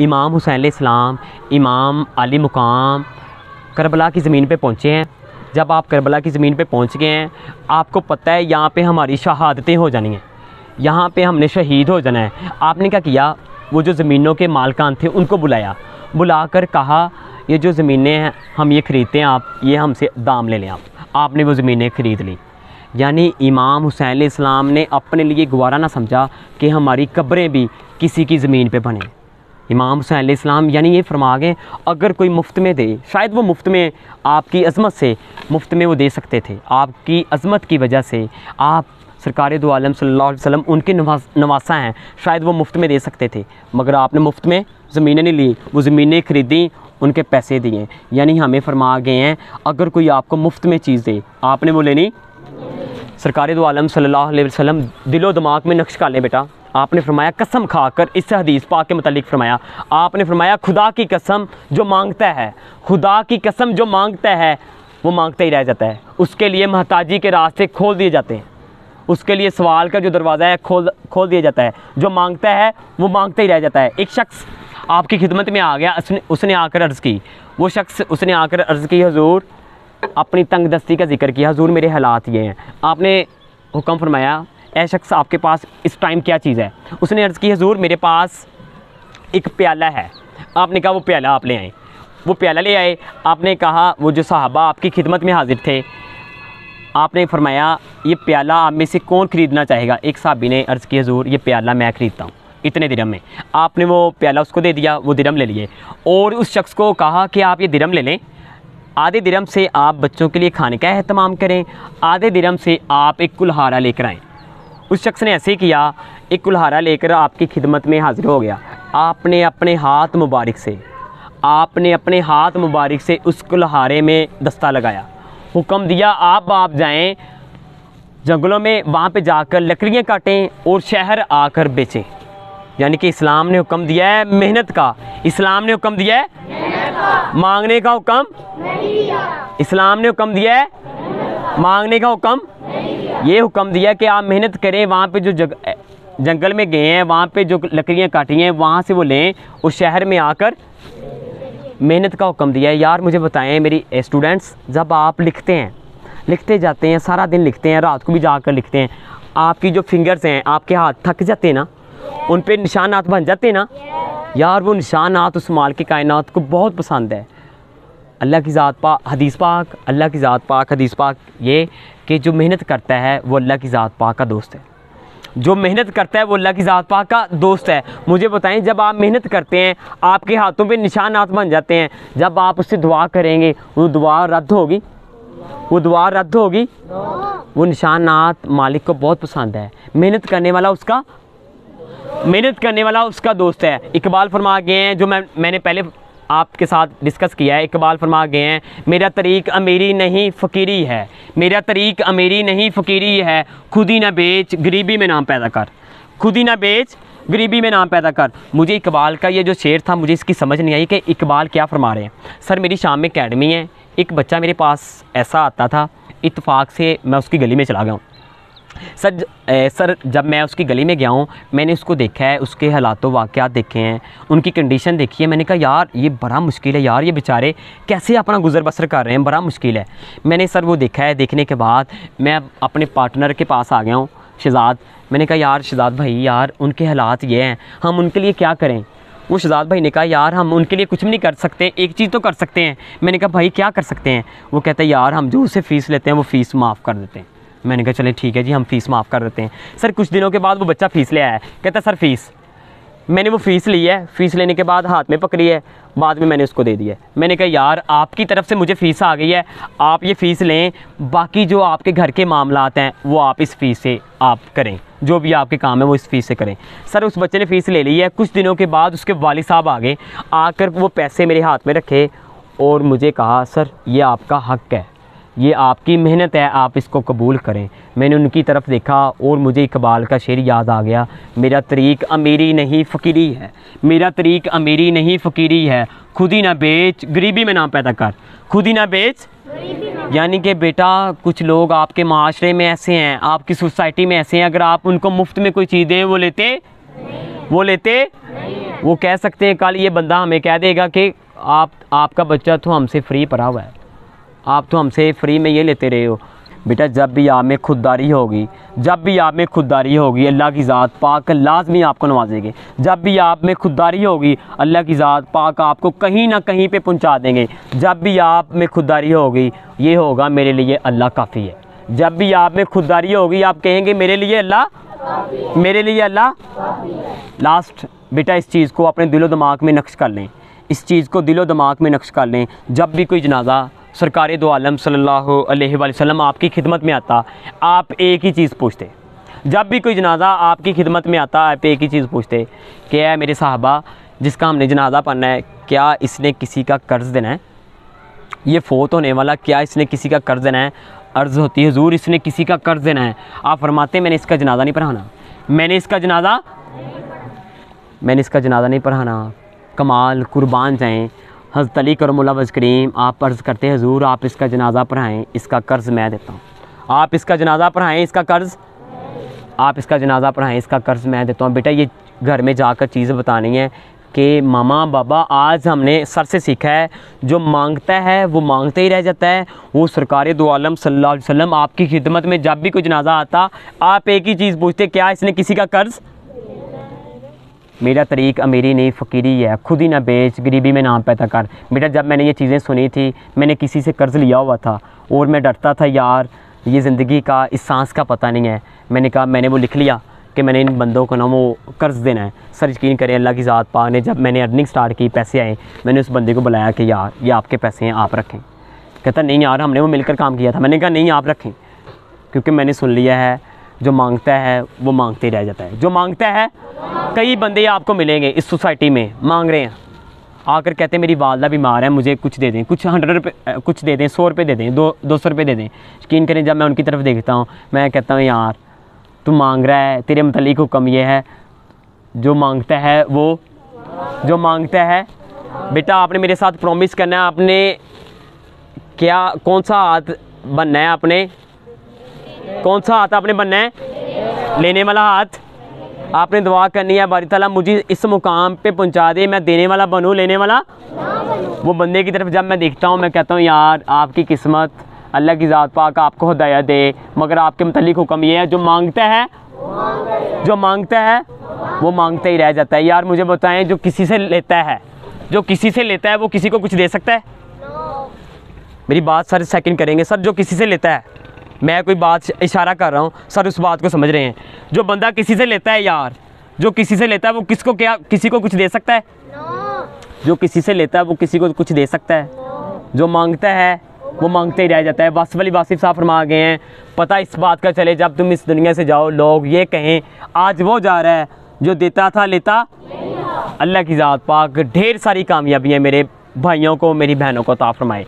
इमाम हुसैन अलैहिस्सलाम, इमाम अली मुकाम करबला की ज़मीन पे पहुँचे हैं। जब आप करबला की ज़मीन पे पहुँच गए हैं, आपको पता है यहाँ पे हमारी शहादतें हो जानी हैं, यहाँ पे हमने शहीद हो जाना है। आपने क्या किया, वो जो ज़मीनों के मालकान थे उनको बुलाकर कहा ये जो ज़मीनें हैं हम ये ख़रीदते हैं, आप ये हमसे दाम ले लें। आपने वो ज़मीनें ख़रीद ली। यानी इमाम हुसैन अलैहिस्सलाम ने अपने लिए गवारा ना समझा कि हमारी कब्रें भी किसी की ज़मीन पे बने। इमाम हुसैन अलैहिस्सलाम यानी ये फरमा गए अगर कोई मुफ्त में दे, शायद वो मुफ्त में आपकी अज़मत से मुफ्त में वो दे सकते थे, आपकी अज़मत की वजह से आप सरकार दो आलम सल्लल्लाहु अलैहि वसल्लम उनके नवासा हैं, शायद वो मुफ्त में दे सकते थे, मगर आपने मुफ्त में ज़मीनें नहीं ली, वो ज़मीनें ख़रीदी, उनके पैसे दिए। यानी हमें फरमा गए हैं अगर कोई आपको मुफ्त में चीज़ दे आपने वो लेनी। सरकार दो आलम सल्लल्लाहु अलैहि वसल्लम दिलो दिमाग में नक्श कर लें बेटा। आपने फरमाया कसम खाकर, इस हदीस पाक के मुतालिक फरमाया, आपने फरमाया खुदा की कसम जो मांगता है, खुदा की कसम जो मांगता है वो मांगता ही रह जाता है। उसके लिए महताजी के रास्ते खोल दिए जाते हैं, उसके लिए सवाल का जो दरवाज़ा है खोल दिया जाता है। जो मांगता है वो मांगता ही रह जाता है। एक शख्स आपकी खिदमत में आ गया, उसने आकर अर्ज़ की, वो शख्स उसने आकर अर्ज़ की हुजूर, अपनी तंग दस्ती का जिक्र किया, हुजूर मेरे हालात ये हैं। आपने हुक्म फरमाया ऐ शख्स आपके पास इस टाइम क्या चीज़ है? उसने अर्ज़ की हुजूर मेरे पास एक प्याला है। आपने कहा वो प्याला आप ले आए। वो प्याला ले आए। आपने कहा वो जो सहाबा आपकी खिदमत में हाजिर थे, आपने फरमाया ये प्याला आप में से कौन ख़रीदना चाहेगा? एक साहबी ने अर्ज़ की हुजूर ये प्याला मैं ख़रीदता हूँ इतने दिरहम में। आपने वो प्याला उसको दे दिया, वो दिरहम ले लिए और उस शख्स को कहा कि आप ये दिरहम ले लें, आधे दिरहम से आप बच्चों के लिए खाने का एहतमाम करें, आधे दिरहम से आप एक कुल्हारा लेकर आएँ। उस शख्स ने ऐसे किया, एक कुल्हारा लेकर आपकी खिदमत में हाजिर हो गया। आपने अपने हाथ मुबारक से उस कुल्हारे में दस्ता लगाया, हुक्म दिया आप जाएं जंगलों में, वहाँ पे जाकर लकड़ियाँ काटें और शहर आकर बेचें। यानी कि इस्लाम ने हुक्म दिया है मेहनत का, इस्लाम ने हुक्म दिया है मांगने का हुक्म नहीं दिया। इस्लाम ने हुक्म दिया है मांगने का हुक्म, ये हुक्म दिया कि आप मेहनत करें। वहाँ पे जो जंगल में गए हैं, वहाँ पे जो लकड़ियाँ काटी हैं वहाँ से वो लें और शहर में आकर मेहनत का हुक्म दिया है। यार मुझे बताएं मेरी स्टूडेंट्स, जब आप लिखते जाते हैं, सारा दिन लिखते हैं, रात को भी जाकर लिखते हैं, आपकी जो फिंगर्स हैं, आपके हाथ थक जाते हैं ना, उन पे निशानात बन जाते हैं ना, यार वो निशानात उस माल की कायनात को बहुत पसंद है। अल्लाह की ज़ात पाक हदीस पाक ये कि जो मेहनत करता है वो अल्लाह की ज़ात पाक का दोस्त है। जो मेहनत करता है वो अल्लाह की ज़ात पाक का दोस्त है। मुझे बताएं, जब आप मेहनत करते हैं आपके हाथों पे निशानात बन जाते हैं, जब आप उससे दुआ करेंगे वो दुआ रद्द होगी? वो निशानात मालिक को बहुत पसंद है। मेहनत करने वाला उसका दोस्त है। इकबाल फरमा गए हैं, जो मैंने पहले आपके साथ डिस्कस किया है, इकबाल फरमा गए हैं मेरा तरीक़ अमीरी नहीं फ़कीरी है, मेरा तरीक़ अमीरी नहीं फ़कीरी है, खुद ही ना बेच गरीबी में नाम पैदा कर, खुद ही ना बेच गरीबी में नाम पैदा कर। मुझे इकबाल का ये जो शेर था, मुझे इसकी समझ नहीं आई कि इकबाल क्या फरमा रहे हैं। सर मेरी शाम में अकेडमी है, एक बच्चा मेरे पास ऐसा आता था, इत्तेफाक से मैं उसकी गली में चला गया हूँ। सर जब मैं उसकी गली में गया हूँ, मैंने उसको देखा है, उसके हालातों वाक़यात देखे हैं, उनकी कंडीशन देखी है। मैंने कहा यार ये बड़ा मुश्किल है यार, ये बेचारे कैसे अपना गुज़र बसर कर रहे हैं, बड़ा मुश्किल है। मैंने सर वो देखा है। देखने के बाद मैं अपने पार्टनर के पास आ गया हूँ, शहज़ाद। मैंने कहा यार शहज़ाद भाई, यार उनके हालात ये हैं, हम उनके लिए क्या करें? वो शहज़ाद भाई ने कहा यार हम उनके लिए कुछ भी नहीं कर सकते, एक चीज़ तो कर सकते हैं। मैंने कहा भाई क्या कर सकते हैं? वो कहते हैं यार हम जो उससे फ़ीस लेते हैं वो फ़ीस माफ़ कर देते हैं। मैंने कहा चलें ठीक है जी, हम फ़ीस माफ़ कर देते हैं। सर कुछ दिनों के बाद वो बच्चा फ़ीस ले आया, कहता सर फ़ीस। मैंने वो फ़ीस ली है, फ़ीस लेने के बाद हाथ में पकड़ी है, बाद में मैंने उसको दे दिया। मैंने कहा यार आपकी तरफ से मुझे फ़ीस आ गई है, आप ये फ़ीस लें, बाकी जो आपके घर के मामलात हैं वो आप इस फ़ीस से आप करें, जो भी आपके काम है वो इस फ़ीस से करें। सर उस बच्चे ने फ़ीस ले ली है। कुछ दिनों के बाद उसके वालिद साहब आ गए, आकर वो पैसे मेरे हाथ में रखे और मुझे कहा सर ये आपका हक़ है, ये आपकी मेहनत है, आप इसको कबूल करें। मैंने उनकी तरफ देखा और मुझे इकबाल का शेर याद आ गया, मेरा तरीक़ अमीरी नहीं फ़कीरी है, मेरा तरीक़ अमीरी नहीं फ़कीरी है, खुद ही ना बेच गरीबी में नाम पैदा कर, खुद ही ना बेच। यानी कि बेटा कुछ लोग आपके माशरे में ऐसे हैं, आपकी सोसाइटी में ऐसे हैं, अगर आप उनको मुफ्त में कोई चीज़ दें वो लेते वो लेते वो कह सकते हैं कल ये बंदा हमें कह देगा कि आपका बच्चा तो हमसे फ्री पढ़ा हुआ है, आप तो हमसे फ्री में ये लेते रहे हो। बेटा जब भी आप में खुददारी होगी, जब भी आप में खुददारी होगी, अल्लाह की ज़ात पाक लाजमी आपको नवाजेंगे। जब भी आप में खुददारी होगी, अल्लाह की ज़ात पाक आपको कहीं ना कहीं पे पहुंचा देंगे। जब भी आप में खुददारी होगी, ये होगा मेरे लिए अल्लाह काफ़ी है। जब भी आप में खुददारी होगी, आप कहेंगे मेरे लिए अल्लाह, मेरे लिए अल्लाह। लास्ट बेटा इस चीज़ को अपने दिलो दिमाग में नक्श कर लें, इस चीज़ को दिलो दिमाग में नक्श कर लें। जब भी कोई जनाजा सरकार दो आलम सल्लल्लाहु अलैहि वसल्लम आपकी खिदमत में आता, आप एक ही चीज़ पूछते। जब भी कोई जनाजा आपकी खिदमत में आता, आप एक ही चीज़ पूछते, क्या है मेरे साहबा जिसका हमने जनाजा पढ़ना है, क्या इसने किसी का कर्ज़ देना है? ये फ़ौत होने वाला, क्या इसने किसी का कर्ज़ देना है? अर्ज़ होती है हुज़ूर इसने किसी का कर्ज़ देना है। आप फरमाते मैंने इसका जनाजा नहीं पढ़ाना, मैंने इसका जनाजा नहीं पढ़ाना। कमाल कुर्बान जाएँ हज़रत अली करमुल्लाह वज़ करीम, आप अर्ज़ करते हैं हुज़ूर आप इसका जनाज़ा पढ़ाएँ, इसका कर्ज़ मैं देता हूँ। आप इसका जनाज़ा पढ़ाएँ, इसका कर्ज़, आप इसका जनाज़ा पढ़ाएँ, इसका कर्ज़ मैं देता हूँ। बेटा ये घर में जाकर चीज़ बतानी है कि मामा बाबा आज हमने सर से सीखा है, जो मांगता है वो मांगते ही रह जाता है। वो सरकार दो आलम सल्लल्लाहु अलैहि वसल्लम आपकी खिदमत में जब भी कोई जनाज़ा आता, आप एक ही चीज़ पूछते, क्या इसने किसी का कर्ज़? मेरा तरीक़ अमीरी नहीं फ़कीरी है, खुद ही ना बेच गरीबी में नाम पैदा कर। बेटा जब मैंने ये चीज़ें सुनी थी, मैंने किसी से कर्ज़ लिया हुआ था और मैं डरता था यार ये ज़िंदगी का इस सांस का पता नहीं है। मैंने कहा मैंने वो लिख लिया कि मैंने इन बंदों को ना वो कर्ज़ देना है। सर यकीन करें अल्लाह की ज़ात पाक ने, जब मैंने अर्निंग स्टार्ट की, पैसे आए, मैंने उस बंदे को बुलाया कि यार ये आपके पैसे हैं, आप रखें। कहता नहीं यार हमने वो मिलकर काम किया था। मैंने कहा नहीं आप रखें, क्योंकि मैंने सुन लिया है जो मांगता है वो मांगते ही रह जाता है। जो मांगता है, कई बंदे आपको मिलेंगे इस सोसाइटी में मांग रहे हैं, आकर कहते हैं मेरी वालदा बीमार है, मुझे कुछ दे दें, कुछ 100 रुपये कुछ दे दें, 100 रुपये दे दें, 200 रुपये दे दें। यकीन करें जब मैं उनकी तरफ देखता हूँ, मैं कहता हूँ यार तू मांग रहा है, तेरे मुतल्लिक़ हुक्म ये है, जो मांगता है वो, जो मांगता है। बेटा आपने मेरे साथ प्रॉमिस करना है, आपने क्या कौन सा हाथ बनना है, आपने कौन सा हाथ आपने बनना है? लेने वाला हाथ। आपने दुआ करनी है बारी ताला मुझे इस मुकाम पे पहुंचा दे, मैं देने वाला बनूं, लेने वाला वो बंदे की तरफ जब मैं देखता हूँ मैं कहता हूँ यार आपकी किस्मत, अल्लाह की ज़ात पाक आपको हिदायत दे। मगर आपके मुतल्लिक़ हुक्म ये है, जो मांगता है, जो मांगता है वो मांगता ही रह जाता है। यार मुझे बताएं जो किसी से लेता है, जो किसी से लेता है वो किसी को कुछ दे सकता है? मेरी बात सर सेकंड करेंगे। सर जो किसी से लेता है, मैं कोई बात इशारा कर रहा हूँ, सर उस बात को समझ रहे हैं। जो बंदा किसी से लेता है यार, जो किसी से लेता है वो किसको क्या किसी को कुछ दे सकता है? जो किसी से लेता है वो किसी को कुछ दे सकता है? जो मांगता है वो मांगते ही रह जाता है। वासिफ अली वासिफ साहब फरमा गए हैं, पता इस बात का चले जब तुम इस दुनिया से जाओ लोग ये कहें आज वो जा रहा है जो देता था लेता। अल्लाह की ज़ात पाक ढेर सारी कामयाबियाँ मेरे भाइयों को, मेरी बहनों को अता फरमाए।